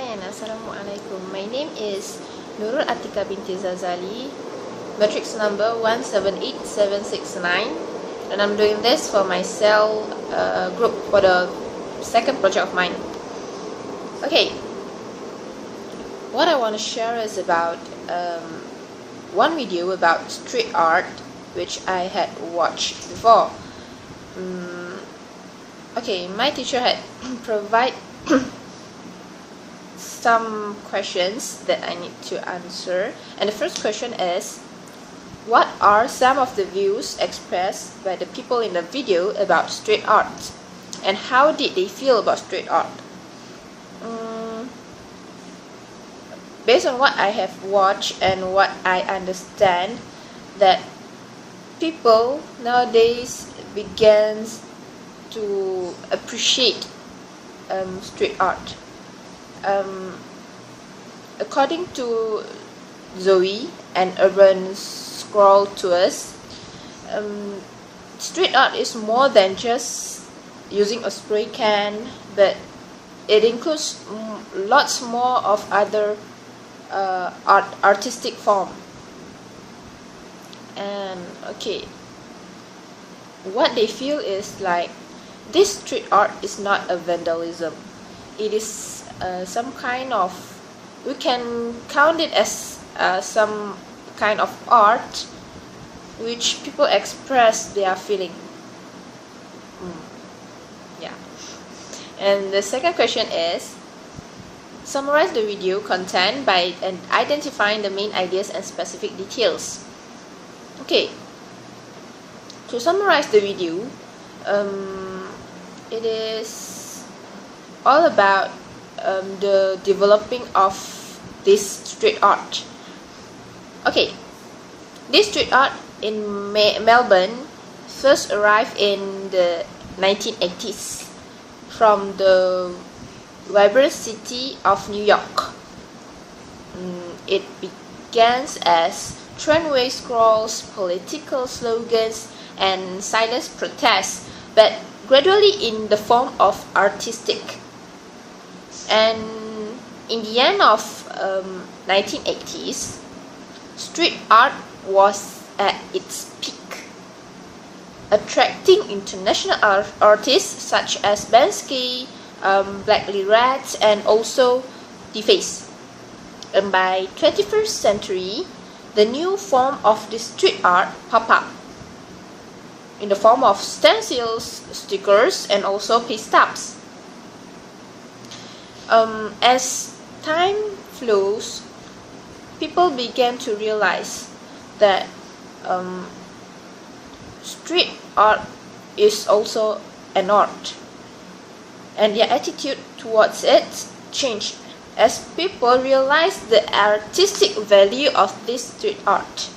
and Assalamualaikum. My name is Nurul Atika binti Zazali, matrix number 178769, and I'm doing this for my cell group for the second project of mine. Okay, what I want to share is about one video about street art which I had watched before. Okay, my teacher had provided some questions that I need to answer, and the first question is, what are some of the views expressed by the people in the video about street art, and how did they feel about street art? Based on what I have watched and what I understand, that people nowadays begins to appreciate street art. According to Zoe and Urban Scroll Tours, street art is more than just using a spray can, but it includes lots more of other artistic form. And okay, what they feel is like this street art is not a vandalism. It is some kind of, we can count it as some kind of art which people express their feeling. Yeah. And the second question is, summarize the video content by identifying the main ideas and specific details. Okay, to summarize the video, it is all about the developing of this street art. Okay, this street art in Melbourne first arrived in the 1980s from the vibrant city of New York. It began as tramway scrolls, political slogans, and silent protests, but gradually in the form of artistic. And in the end of 1980s, street art was at its peak, attracting international artists such as Banksy, Blackley Rats, and also Deface. And by 21st century, the new form of the street art pop up in the form of stencils, stickers, and also paste stubs. As time flows, people began to realize that street art is also an art, and their attitude towards it changed as people realized the artistic value of this street art.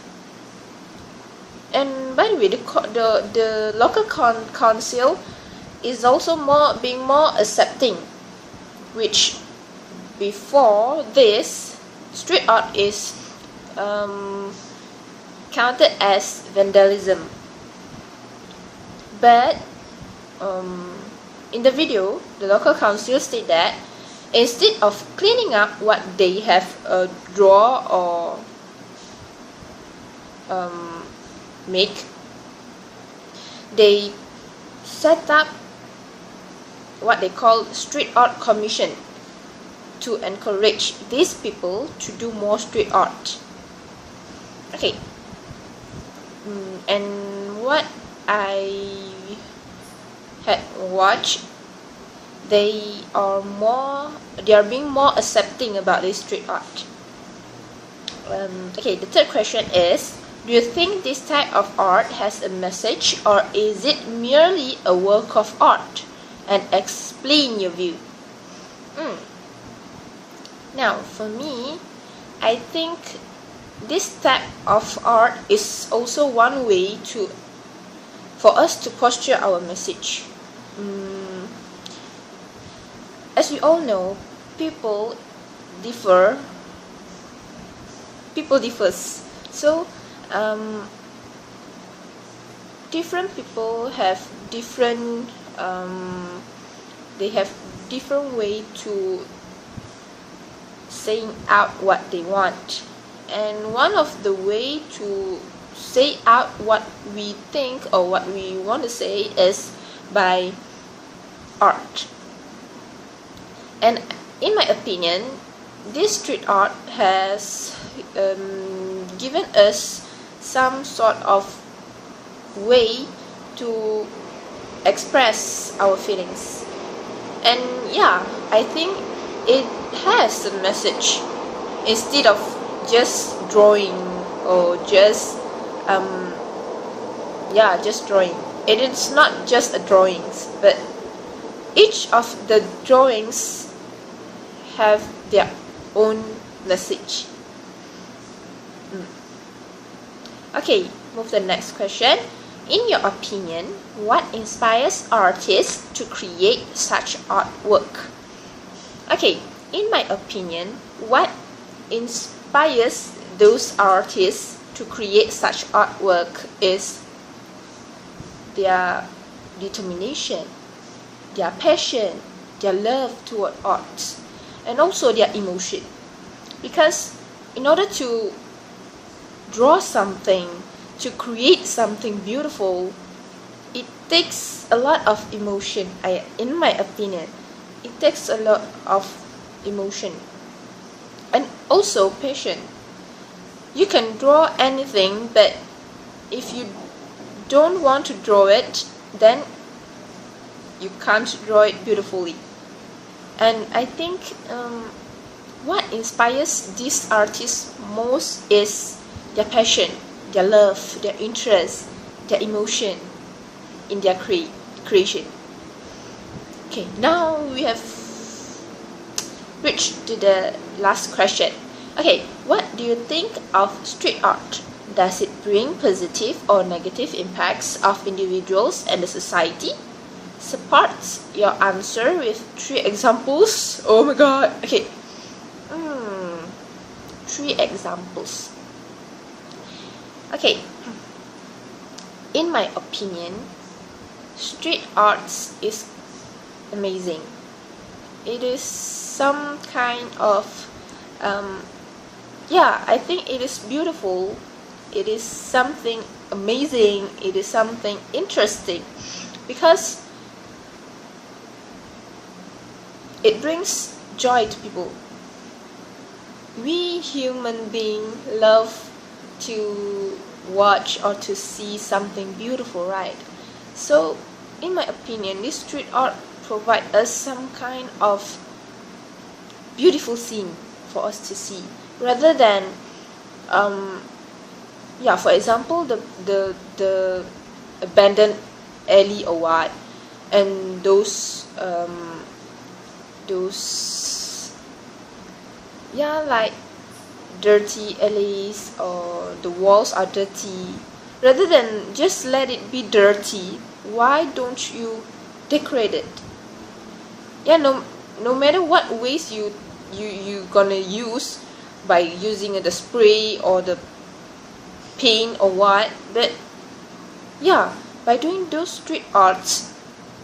And by the way, the local council is also being more accepting, which before this, street art is counted as vandalism. But in the video, the local council state that instead of cleaning up what they have draw or make, they set up what they call street art commission to encourage these people to do more street art. Okay, and what I had watched, they are being more accepting about this street art. Okay, the third question is, do you think this type of art has a message, or is it merely a work of art? And explain your view. Now, for me, I think this type of art is also one way for us to posture our message. As we all know, people differs. So different people have different way to saying out what they want. And one of the way to say out what we think or what we want to say is by art. And in my opinion, this street art has given us some sort of way to express our feelings. And yeah, I think it has a message instead of just drawing or just just drawing. It is not just a drawings, but each of the drawings have their own message. Okay, move to the next question. In your opinion, what inspires artists to create such artwork? Okay, in my opinion, what inspires those artists to create such artwork is their determination, their passion, their love toward art, and also their emotion. Because in order to draw something, to create something beautiful, it takes a lot of emotion. In my opinion, it takes a lot of emotion and also passion. You can draw anything, but if you don't want to draw it, then you can't draw it beautifully. And I think what inspires these artists most is their passion, their love, their interest, their emotion in their creation. Okay, now we have reached to the last question. Okay, what do you think of street art? Does it bring positive or negative impacts of individuals and the society? Support your answer with 3 examples. Oh my god. Okay. 3 examples. Okay. In my opinion, street arts is amazing. It is some kind of I think it is beautiful. It is something amazing. It is something interesting because it brings joy to people. We human beings love to watch or to see something beautiful, right? So in my opinion, this street art provides us some kind of beautiful scene for us to see, rather than for example, the abandoned alley or what, and those like dirty alleys, or the walls are dirty. Rather than just let it be dirty, why don't you decorate it? No matter what ways you gonna use, by using the spray or the paint or what, but by doing those street arts,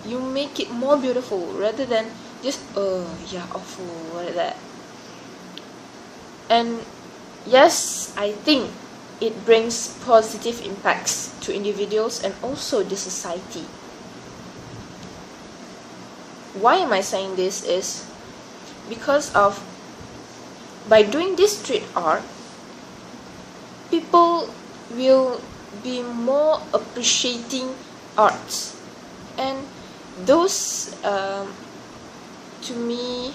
you make it more beautiful rather than just awful like that. And yes, I think it brings positive impacts to individuals and also the society. Why am I saying this is because of, by doing this street art, people will be more appreciating arts, and those to me,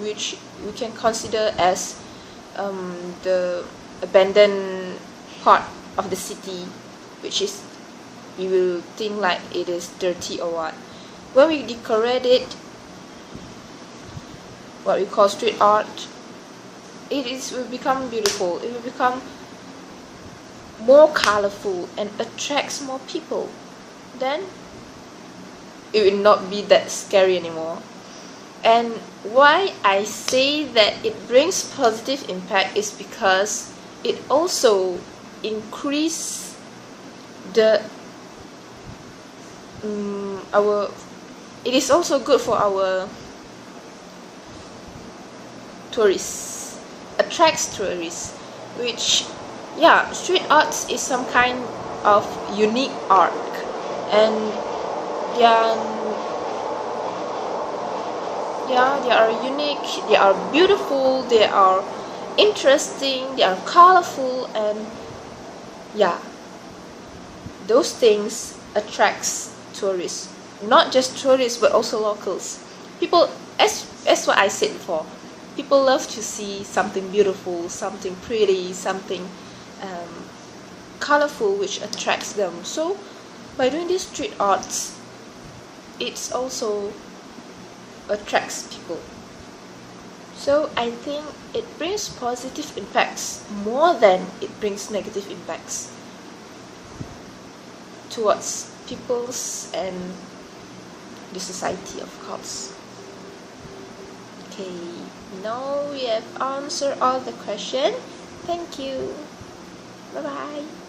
which we can consider as the abandoned part of the city, which is, we will think like it is dirty or what. When we decorate it, what we call street art, will become beautiful. It will become more colorful and attracts more people. Then it will not be that scary anymore. And why I say that it brings positive impact is because it also increase the it is also good for our tourists, attracts tourists, which, yeah, street arts is some kind of unique art, and they are unique, they are beautiful, they are interesting, they are colorful, and yeah, those things attracts tourists. Not just tourists, but also locals. People, as what I said before, people love to see something beautiful, something pretty, something colorful, which attracts them. So by doing this street arts, it's also attracts people. So I think it brings positive impacts more than it brings negative impacts towards people's and the society, of course. Okay, now we have answered all the questions. Thank you. Bye bye.